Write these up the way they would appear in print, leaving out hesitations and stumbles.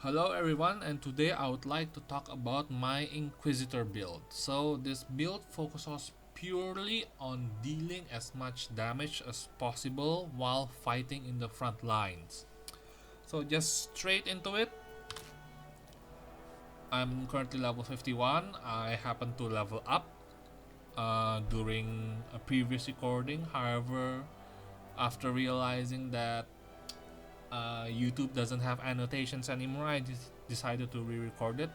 Hello everyone, and today I would like to talk about my Inquisitor build. So this build focuses purely on dealing as much damage as possible while fighting in the front lines. So just straight into it. I'm currently level 51. I happen to level up during a previous recording. However, after realizing that YouTube doesn't have annotations anymore, I decided to re-record it.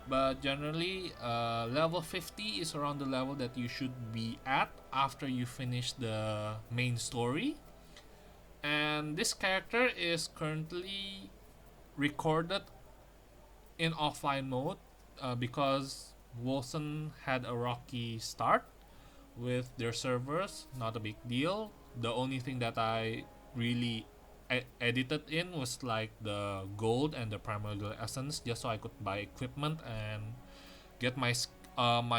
But generally, level 50 is around the level that you should be at after you finish the main story. And this character is currently recorded in offline mode because Wolcen had a rocky start with their servers. Not a big deal. The only thing that I really edited in was like the gold and the primordial essence, just so I could buy equipment and get my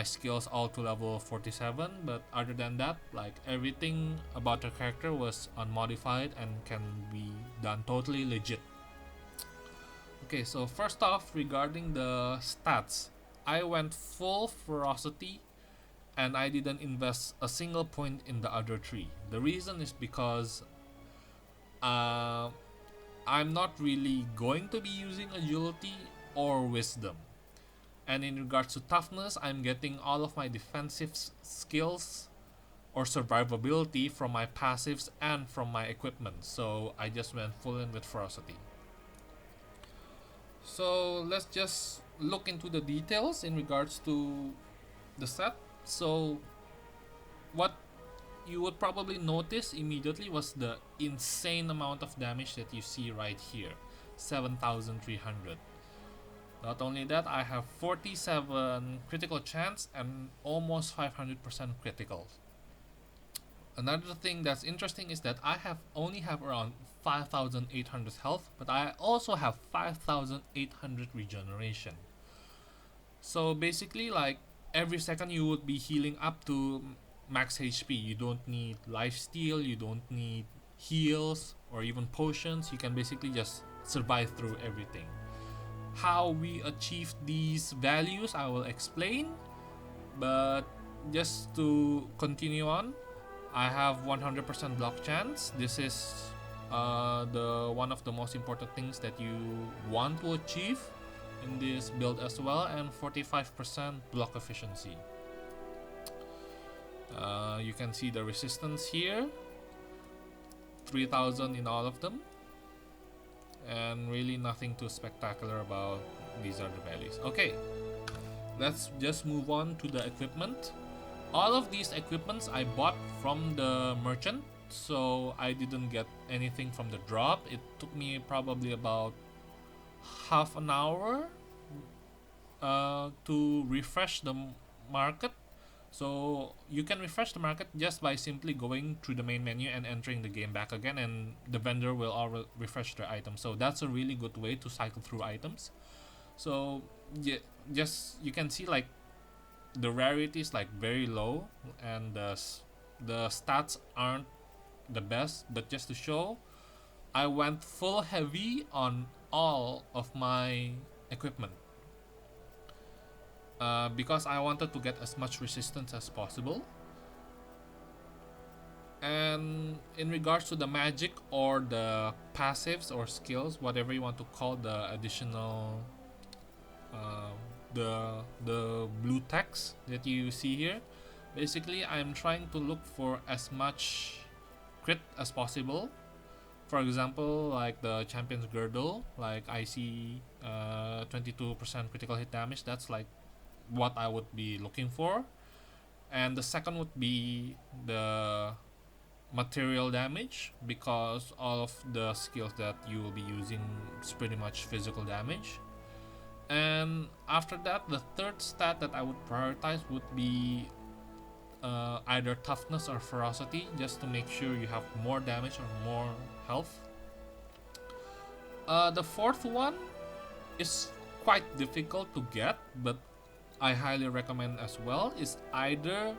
skills all to level 47. But other than that, like everything about the character was unmodified and can be done totally legit. Okay, so first off, regarding the stats, I went full ferocity and I didn't invest a single point in the other three. The reason is because uh, I'm not really going to be using agility or wisdom. And in regards to toughness, I'm getting all of my defensive skills or survivability from my passives and from my equipment. So I just went full in with ferocity. So let's just look into the details in regards to the set. So what you would probably notice immediately was the insane amount of damage that you see right here, 7,300. Not only that, I have 47 critical chance and almost 500% critical. Another thing that's interesting is that I have only have around 5,800 health, but I also have 5,800 regeneration. So basically, like every second you would be healing up to max HP. You don't need lifesteal, you don't need heals or even potions. You can basically just survive through everything. How we achieve these values, I will explain. But just to continue on, I have 100% block chance. This is the one of the most important things that you want to achieve in this build as well, and 45% block efficiency. You can see the resistance here, 3000 in all of them, and really nothing too spectacular about these other values. Okay, let's just move on to the equipment. All of these equipments I bought from the merchant, so I didn't get anything from the drop. It took me probably about half an hour to refresh the market. So you can refresh the market just by simply going through the main menu and entering the game back again, and the vendor will all refresh their items. So that's a really good way to cycle through items. So yeah, just you can see like the rarity is like very low, and the stats aren't the best. But just to show, I went full heavy on all of my equipment because I wanted to get as much resistance as possible. And in regards to the magic or the passives or skills, whatever you want to call the additional, uh, the blue text that you see here, basically I'm trying to look for as much crit as possible. For example, like the champion's girdle, like I see 22% critical hit damage. That's like what I would be looking for. And the second would be the material damage, because all of the skills that you will be using is pretty much physical damage. And after that, the third stat that I would prioritize would be either toughness or ferocity, just to make sure you have more damage or more health. The fourth one is quite difficult to get, but I highly recommend as well. Is either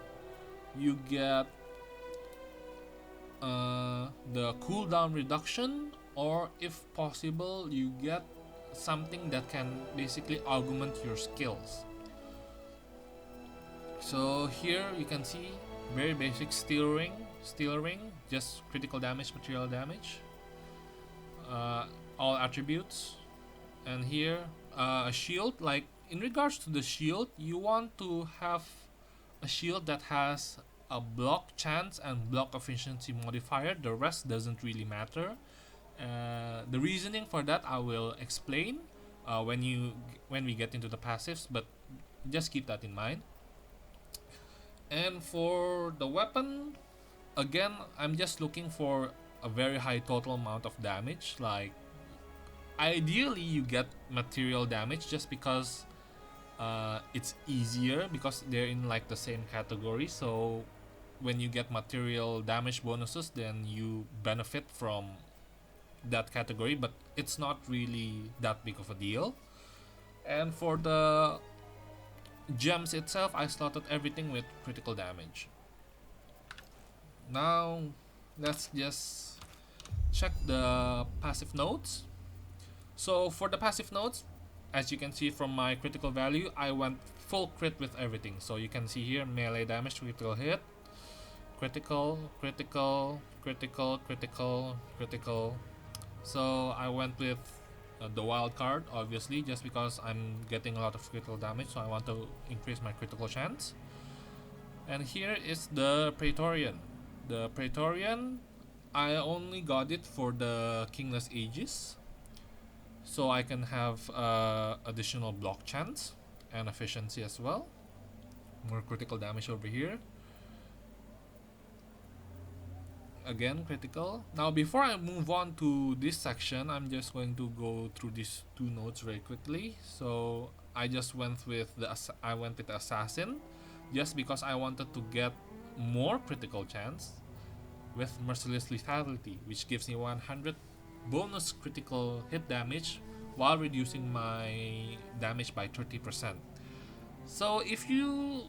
you get the cooldown reduction, or if possible, you get something that can basically augment your skills. So here you can see very basic steel ring, just critical damage, material damage, all attributes. And here a shield. Like in regards to the shield, you want to have a shield that has a block chance and block efficiency modifier. The rest doesn't really matter. The reasoning for that I will explain when we get into the passives, but just keep that in mind. And for the weapon, again, I'm just looking for a very high total amount of damage. Like ideally you get material damage, just because it's easier, because they're in like the same category. So when you get material damage bonuses, then you benefit from that category, but it's not really that big of a deal. And for the gems itself, I slotted everything with critical damage. Now let's just check the passive nodes. So for the passive nodes, as you can see from my critical value, I went full crit with everything. So you can see here melee damage, critical hit, critical, critical, critical, critical, critical. So I went with the wild card, obviously, just because I'm getting a lot of critical damage, so I want to increase my critical chance. And here is the Praetorian. The Praetorian, I only got it for the Kingless Aegis, so I can have additional block chance and efficiency as well. More critical damage over here. Again, critical. Now before I move on to this section, I'm just going to go through these two nodes very quickly. So I just went with the assassin, just because I wanted to get more critical chance with merciless lethality, which gives me 100 bonus critical hit damage while reducing my damage by 30%. So if you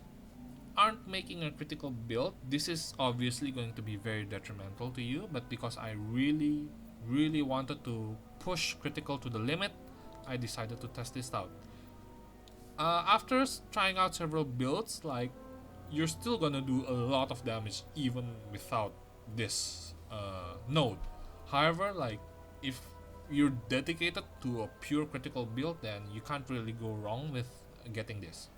aren't making a critical build, this is obviously going to be very detrimental to you, but because I really wanted to push critical to the limit, I decided to test this out. After trying out several builds, like, you're still gonna do a lot of damage even without this node. However, like, if you're dedicated to a pure critical build, then you can't really go wrong with getting this.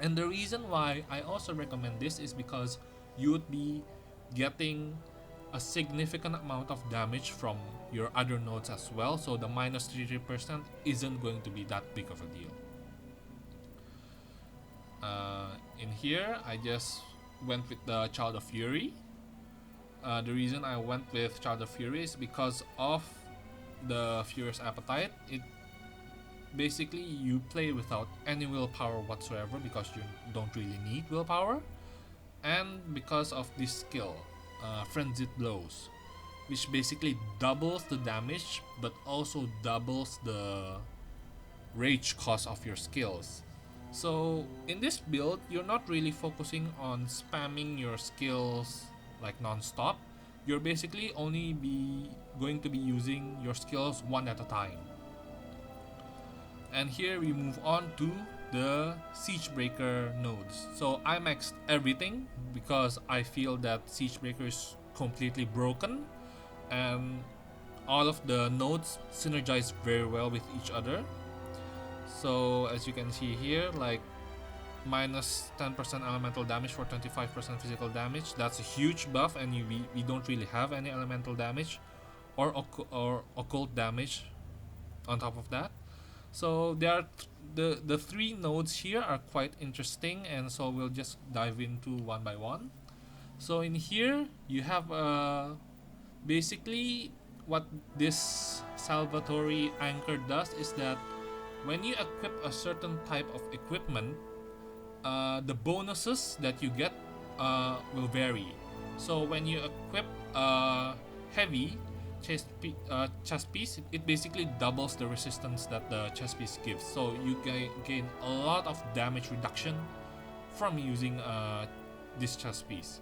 And the reason why I also recommend this is because you would be getting a significant amount of damage from your other nodes as well, so the minus 30% isn't going to be that big of a deal. In here, I just went with the Child of Fury. The reason I went with Child of Fury is because of the Furious Appetite. It basically, you play without any willpower whatsoever, because you don't really need willpower, and because of this skill, Frenzied Blows, which basically doubles the damage but also doubles the rage cost of your skills. So in this build, you're not really focusing on spamming your skills like non-stop. You're basically only going to be using your skills one at a time. And here we move on to the Siegebreaker nodes. So I maxed everything because I feel that Siegebreaker is completely broken, and all of the nodes synergize very well with each other. So as you can see here, like, minus 10% elemental damage for 25% physical damage. That's a huge buff, and we don't really have any elemental damage or occult damage on top of that. So there are the three nodes here are quite interesting, and so we'll just dive into one by one. So in here you have basically what this Salvatore Anchor does is that when you equip a certain type of equipment, the bonuses that you get will vary. So when you equip heavy chest piece, it basically doubles the resistance that the chest piece gives. So you gain a lot of damage reduction from using this chest piece.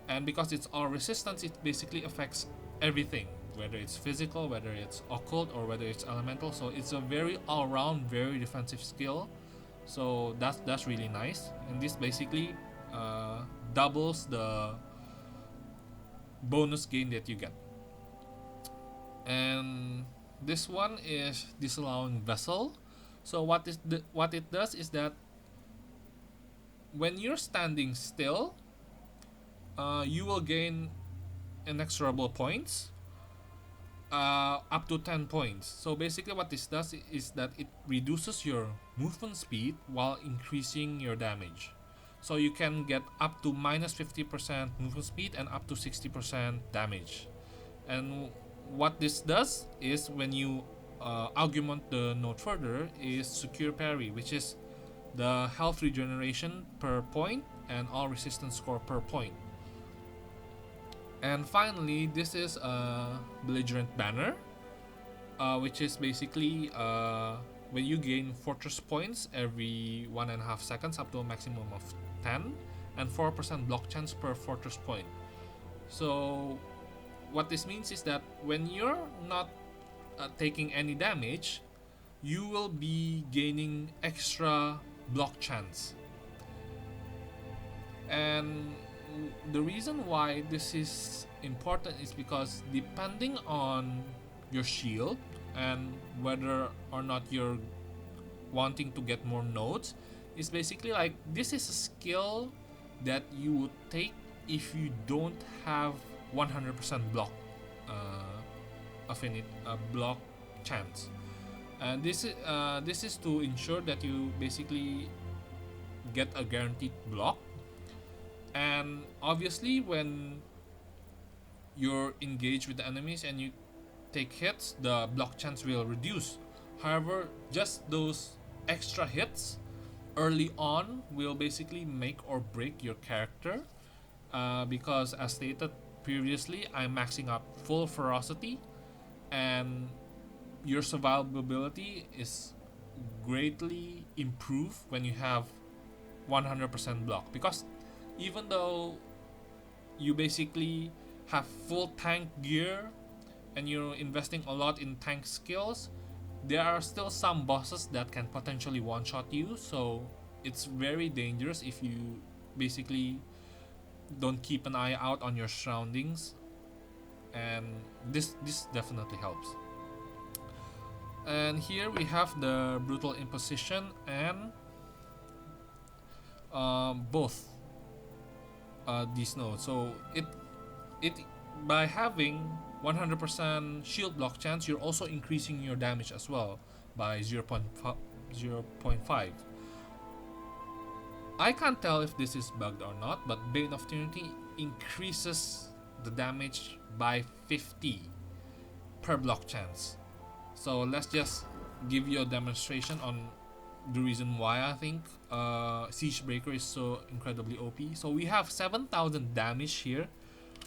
And because it's all resistance, it basically affects everything, whether it's physical, whether it's occult, or whether it's elemental. So it's a very all-round, very defensive skill. So that's really nice, and this basically doubles the bonus gain that you get. And this one is disallowing vessel. So what it does is that when you're standing still, you will gain inexorable points, up to 10 points. So basically what this does is that it reduces your movement speed while increasing your damage. So you can get up to minus 50% movement speed and up to 60% damage. And what this does is, when you augment the note further, is secure parry, which is the health regeneration per point and all resistance score per point. And finally, this is a belligerent banner, which is basically when you gain fortress points every 1.5 seconds up to a maximum of 10, and 4% block chance per fortress point. So what this means is that when you're not taking any damage, you will be gaining extra block chance. And the reason why this is important is because depending on your shield and whether or not you're wanting to get more nodes, is basically like, this is a skill that you would take if you don't have 100% block affinity, block chance. And this is to ensure that you basically get a guaranteed block. And obviously when you're engaged with the enemies and you take hits, the block chance will reduce. However, just those extra hits early on will basically make or break your character, because as stated previously, I'm maxing up full ferocity, and your survivability is greatly improved when you have 100% block. Because even though you basically have full tank gear and you're investing a lot in tank skills, there are still some bosses that can potentially one-shot you. So it's very dangerous if you basically don't keep an eye out on your surroundings, and this definitely helps. And here we have the brutal imposition and both these nodes. So it by having 100% shield block chance, you're also increasing your damage as well by 0.5. I can't tell if this is bugged or not, but Bane of Trinity increases the damage by 50 per block chance. So let's just give you a demonstration on the reason why I think Siegebreaker is so incredibly OP. So we have 7,000 damage here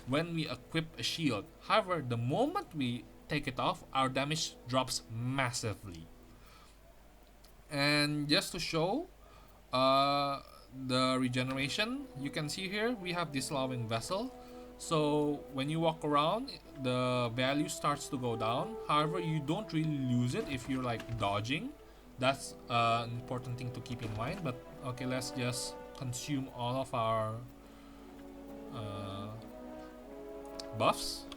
when we equip a shield. However, the moment we take it off, our damage drops massively. And just to show the regeneration, you can see here we have disallowing vessel. So when you walk around, the value starts to go down. However, you don't really lose it if you're like dodging. That's an important thing to keep in mind. But okay, let's just consume all of our buffs.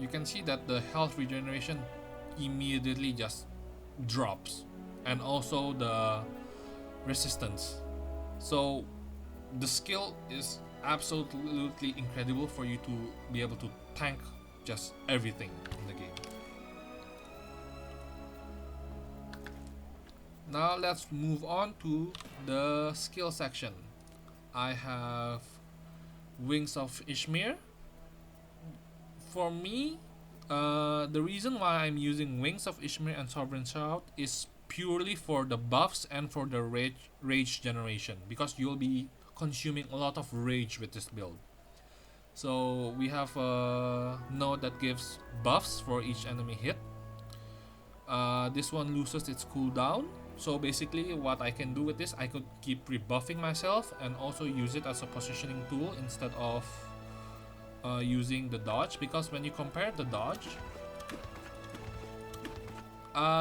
You can see that the health regeneration immediately just drops, and also the resistance. So the skill is absolutely incredible for you to be able to tank just everything in the game. Now let's move on to the skill section. I have Wings of Ishmir. For me, the reason why I'm using Wings of Ishmir and Sovereign Shout is purely for the buffs and for the rage generation, because you'll be consuming a lot of rage with this build. So we have a node that gives buffs for each enemy hit. This one loses its cooldown. So basically what I can do with this, I could keep rebuffing myself and also use it as a positioning tool instead of using the dodge, because when you compare the dodge,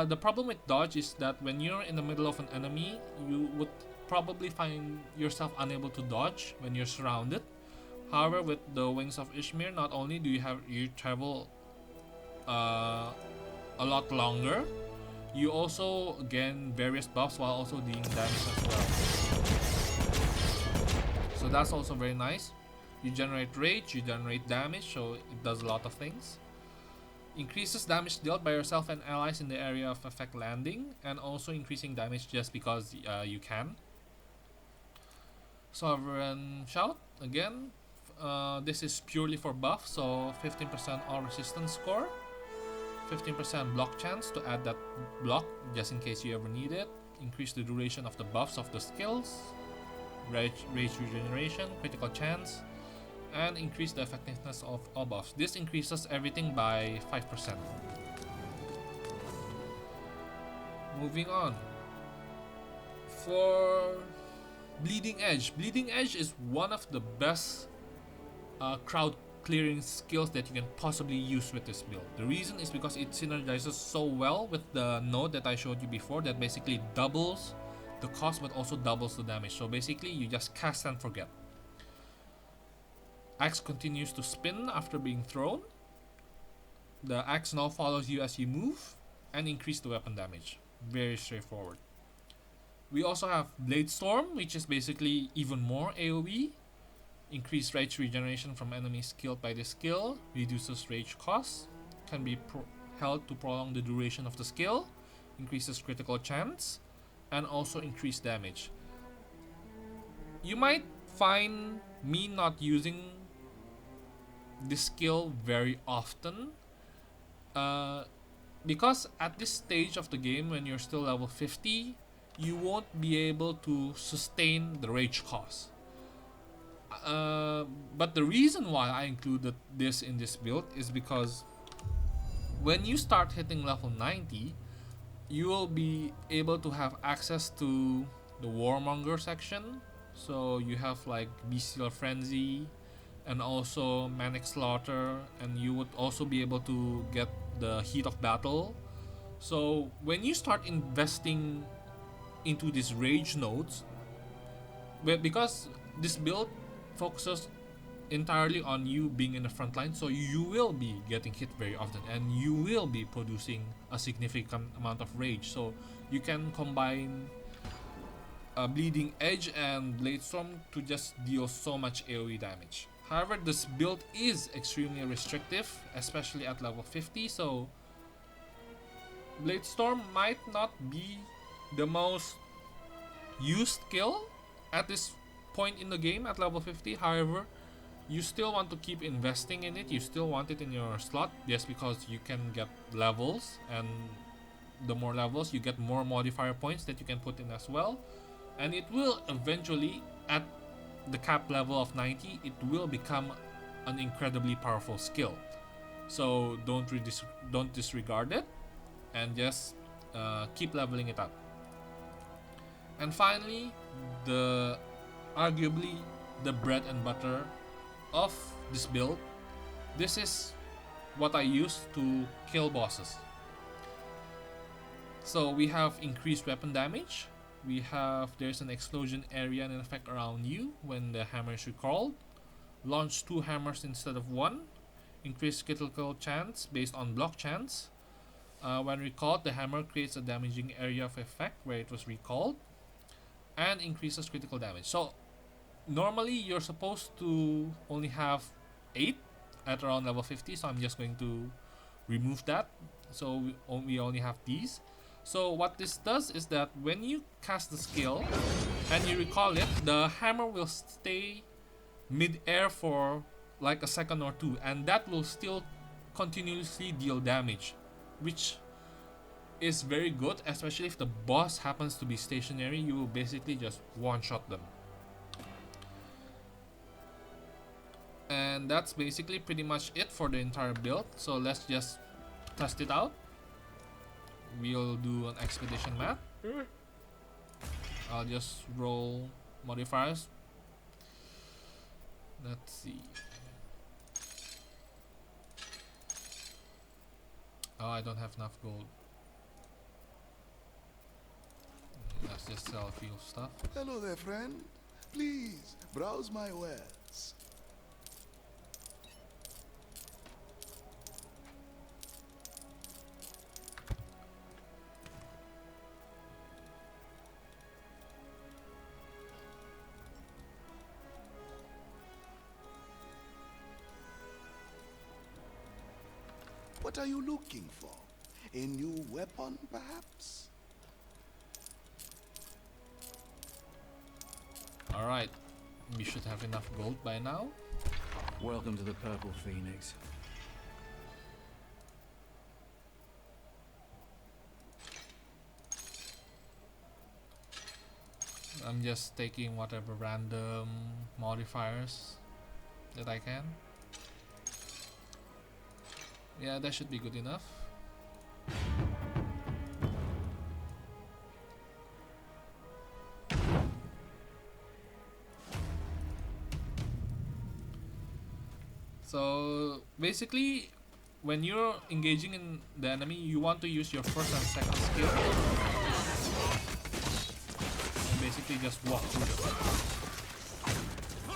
the problem with dodge is that when you're in the middle of an enemy, you would probably find yourself unable to dodge when you're surrounded. However, with the Wings of Ishmir, not only do you travel a lot longer, you also gain various buffs while also dealing damage as well. So that's also very nice. You generate rage, you generate damage, so it does a lot of things. Increases damage dealt by yourself and allies in the area of effect landing, and also increasing damage just because you can. Sovereign Shout, again, this is purely for buff, so 15% all resistance score, 15% block chance to add that block just in case you ever need it, increase the duration of the buffs of the skills, rage regeneration, critical chance, and increase the effectiveness of all buffs. This increases everything by 5%. Moving on. For Bleeding Edge. Bleeding Edge is one of the best crowd clearing skills that you can possibly use with this build. The reason is because it synergizes so well with the node that I showed you before, that basically doubles the cost but also doubles the damage. So basically you just cast and forget. Axe continues to spin after being thrown. The axe now follows you as you move, and increase the weapon damage. Very straightforward. We also have Blade Storm, which is basically even more AoE. Increased rage regeneration from enemies killed by this skill. Reduces rage cost. Can be held to prolong the duration of the skill. Increases critical chance. And also increased damage. You might find me not using this skill very often. Because at this stage of the game, when you're still level 50, you won't be able to sustain the rage cost. But the reason why I included this in this build is because when you start hitting level 90, you will be able to have access to the Warmonger section. So you have like Bestial Frenzy and also Manic Slaughter, and you would also be able to get the Heat of Battle. So when you start investing into these rage nodes, because this build focuses entirely on you being in the front line, so you will be getting hit very often and you will be producing a significant amount of rage. So you can combine Bleeding Edge and Blade Storm to just deal so much AoE damage. However, this build is extremely restrictive, especially at level 50, so Blade Storm might not be the most used skill at this point in the game at level 50. However, you still want to keep investing in it. You still want it in your slot just because you can get levels, and the more levels you get, more modifier points that you can put in as well. And it will eventually, at the cap level of 90, it will become an incredibly powerful skill. So don't disregard it, and just keep leveling it up. And finally, arguably the bread and butter of this build. This is what I use to kill bosses. So we have increased weapon damage. There's an explosion area and an effect around you when the hammer is recalled. Launch 2 hammers instead of 1. Increased critical chance based on block chance. When recalled, the hammer creates a damaging area of effect where it was recalled, and increases critical damage. So normally you're supposed to only have 8 at around level 50, so I'm just going to remove that. So we only have these. So what this does is that when you cast the skill and you recall it, the hammer will stay mid-air for like a second or two, and that will still continuously deal damage, which is very good, especially if the boss happens to be stationary. You will basically just one-shot them. And that's basically pretty much it for the entire build. So let's just test it out. We'll do an expedition map. I'll just roll modifiers. Let's see. Oh, I don't have enough gold. Let's just sell a few stuff. Hello there, friend. Please, browse my wares. What are you looking for? A new weapon, perhaps? Alright, we should have enough gold by now. Welcome to the Purple Phoenix. I'm just taking whatever random modifiers that I can. Yeah, that should be good enough. So basically, when you're engaging in the enemy, you want to use your first and second skill. And basically just walk through them.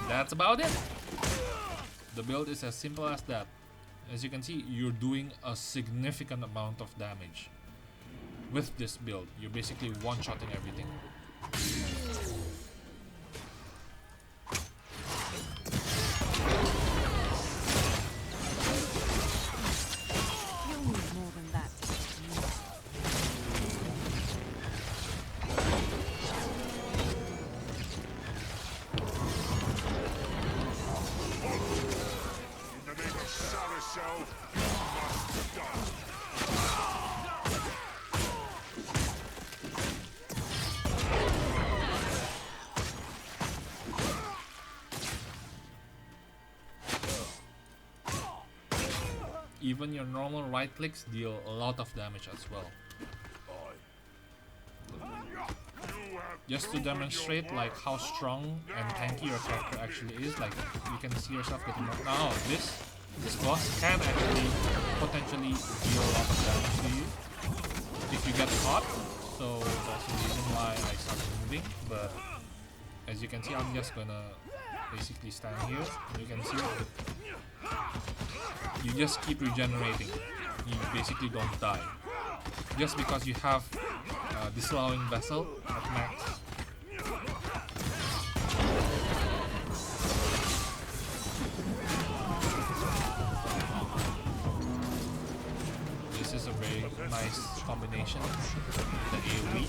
That's about it. The build is as simple as that. As you can see, you're doing a significant amount of damage. With this build, you're basically one-shotting everything. Even your normal right clicks deal a lot of damage as well. Just to demonstrate like how strong and tanky your character actually is, like you can see yourself getting knocked. Now this boss can actually potentially deal a lot of damage to you if you get caught. So that's the reason why I started moving. But as you can see, I'm just gonna basically stand here. You can see you just keep regenerating. You basically don't die just because you have disallowing vessel at max. This is a very nice combination, the AoE.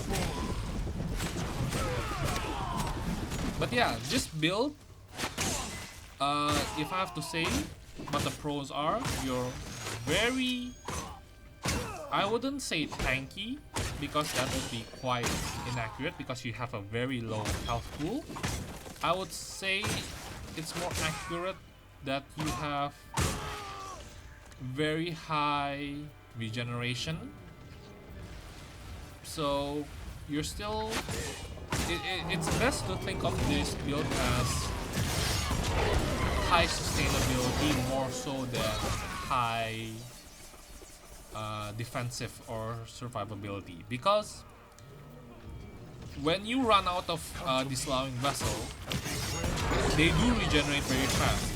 But yeah, this build, if I have to say what the pros are, you're very, I wouldn't say tanky because that would be quite inaccurate because you have a very low health pool. I would say it's more accurate that you have very high regeneration. So you're still, it's best to think of this build as high sustainability more so than high defensive or survivability, because when you run out of disallowing vessel, they do regenerate very fast.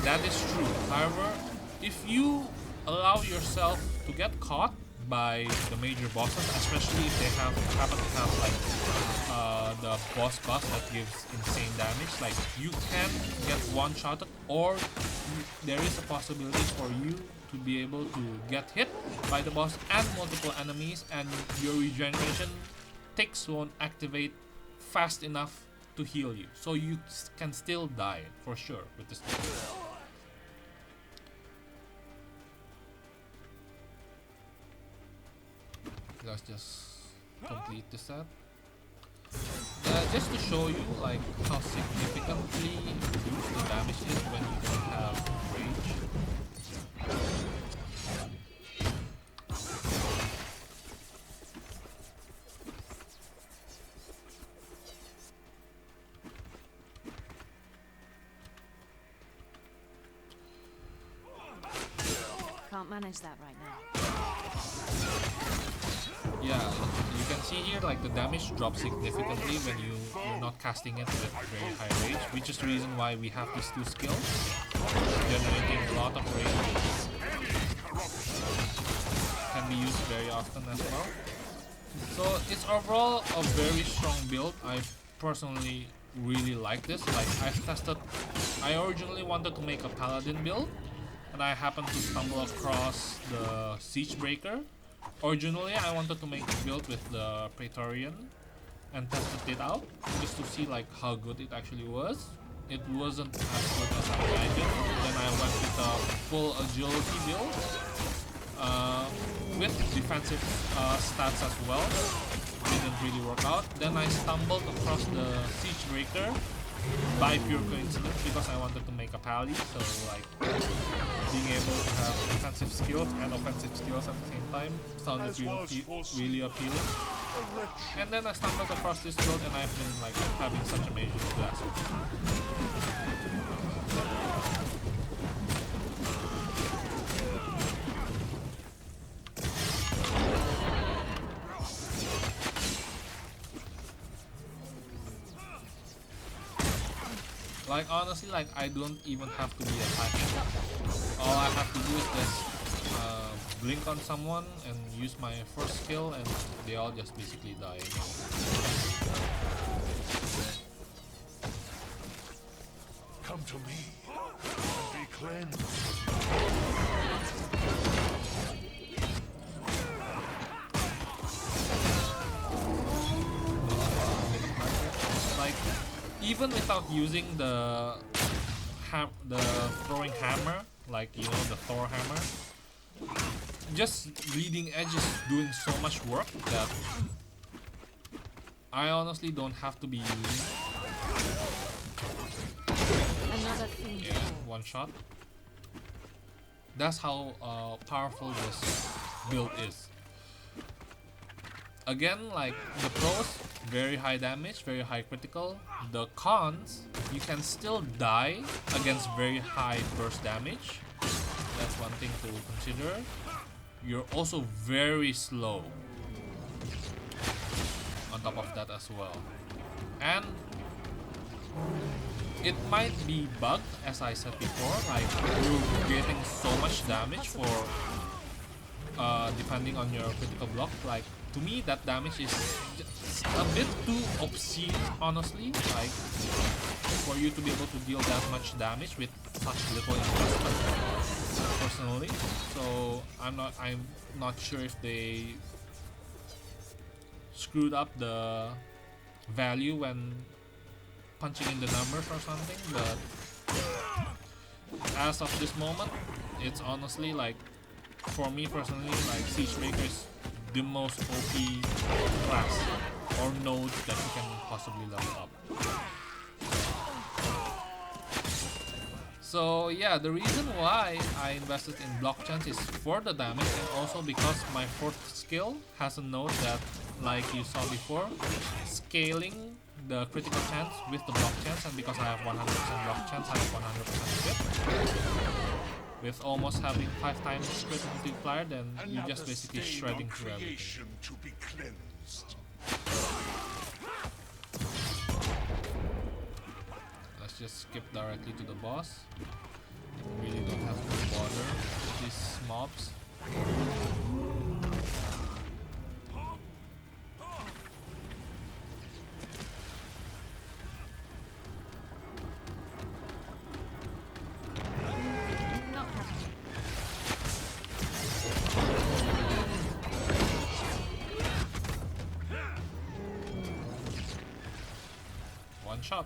That is true. However, if you allow yourself to get caught by the major bosses, especially if they happen to have like the boss that gives insane damage, like you can get one-shotted, or there is a possibility for you to be able to get hit by the boss and multiple enemies, and your regeneration ticks won't activate fast enough to heal you, so you can still die for sure with this build. Let's just complete the set. Just to show you like how significantly reduced the damage is when you don't have rage. can't manage that right now. Yeah, you can see here like the damage drops significantly when you're not casting it with very high rage, which is the reason why we have these two skills generating a lot of rage. Can be used very often as well. So it's overall a very strong build. I personally really like this. Like I originally wanted to make a paladin build, and I happened to stumble across the siege breaker. Originally I wanted to make a build with the Praetorian and tested it out just to see like how good it actually was. It wasn't as good as I imagined. Then I went with a full agility build with defensive stats as well. Didn't really work out. Then I stumbled across the siege breaker by pure coincidence because I wanted to make a pally, so like being able to have defensive skills and offensive skills at the same time sounded really appealing. And then I stumbled across this build and I've been like having such amazing success. Like honestly, like I don't even have to be attacking. All I have to do is just blink on someone and use my first skill, and they all just basically die. Come to me and be cleansed. Like even without using the throwing hammer, like you know the Thor hammer, just bleeding edge is doing so much work that I honestly don't have to be using. Another thing. Yeah, one shot. That's how powerful this build is. Again, like the pros, very high damage, very high critical. The cons, you can still die against very high burst damage. That's one thing to consider. You're also very slow on top of that as well. And it might be bugged, as I said before, like you're getting so much damage for depending on your critical block. Like to me that damage is just a bit too obscene, honestly, like for you to be able to deal that much damage with such little investment personally. So I'm not sure if they screwed up the value when punching in the numbers or something, but as of this moment it's honestly like, for me personally, like Siege Breaker is the most OP class or node that you can possibly level up. So yeah, the reason why I invested in block chance is for the damage, and also because my fourth skill has a node that, like you saw before, scaling the critical chance with the block chance, and because I have 100% block chance, I have 100% crit. With almost having 5 times crit multiplier, then you're just basically shredding through everything. To be cleansed. Let's just skip directly to the boss. Really don't have to bother with these mobs. One shot.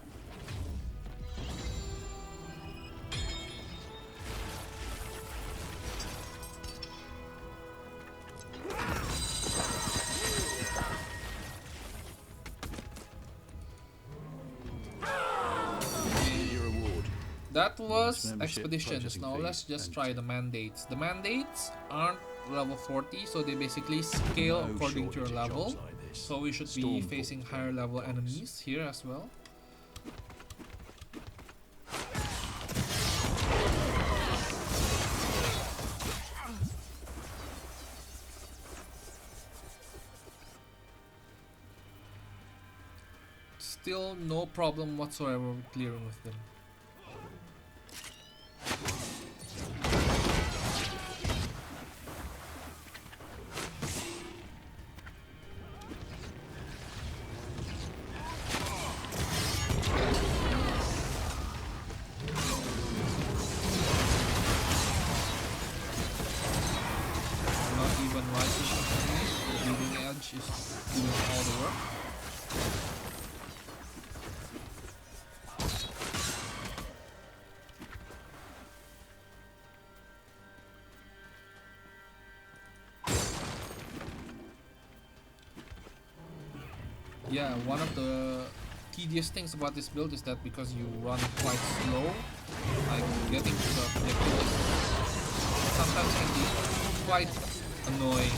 That was expeditions. Now let's just try the mandates. The mandates aren't level 40, so they basically scale according to your level. So we should be facing higher level enemies here as well. still no problem whatsoever with clearing with them. Not even rising enemies, the bleeding edge is doing all the work. Yeah, one of the tedious things about this build is that because you run quite slow, like getting to the objective is sometimes can be quite annoying.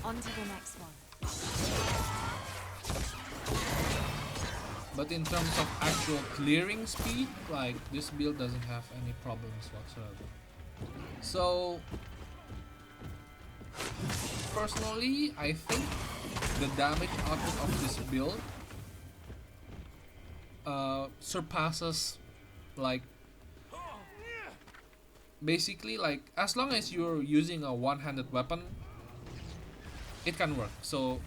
On to the next one. But in terms of actual clearing speed, like this build doesn't have any problems whatsoever. So personally, I think the damage output of this build surpasses, like, basically, like, as long as you're using a one-handed weapon, it can work. So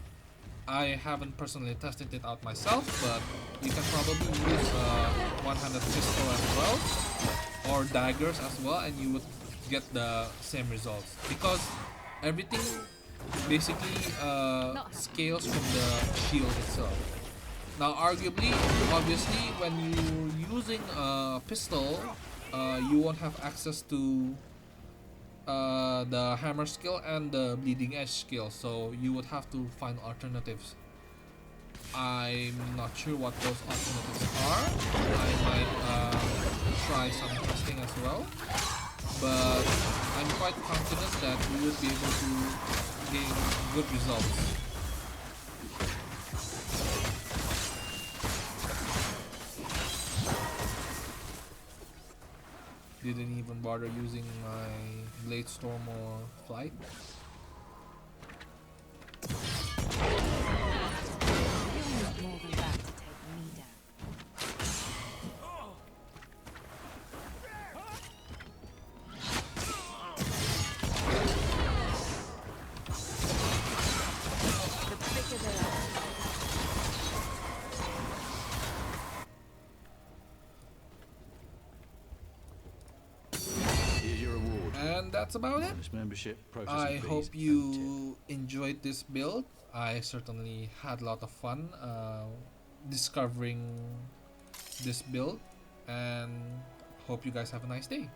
I haven't personally tested it out myself, but you can probably use a one-handed pistol as well, or daggers as well, and you would get the same results because everything basically scales from the shield itself. Now, arguably, obviously, when you're using a pistol, you won't have access to the hammer skill and the bleeding edge skill, so you would have to find alternatives. I'm not sure what those alternatives are. I might try some testing as well, but I'm quite confident that we would be able to gain good results. Didn't even bother using my Blade Storm or Flight. You'll need more than that to take me down. The quicker they are. Here's your reward. And that's about it. This membership processing I fees hope and you enjoyed this build. I certainly had a lot of fun discovering this build, and hope you guys have a nice day.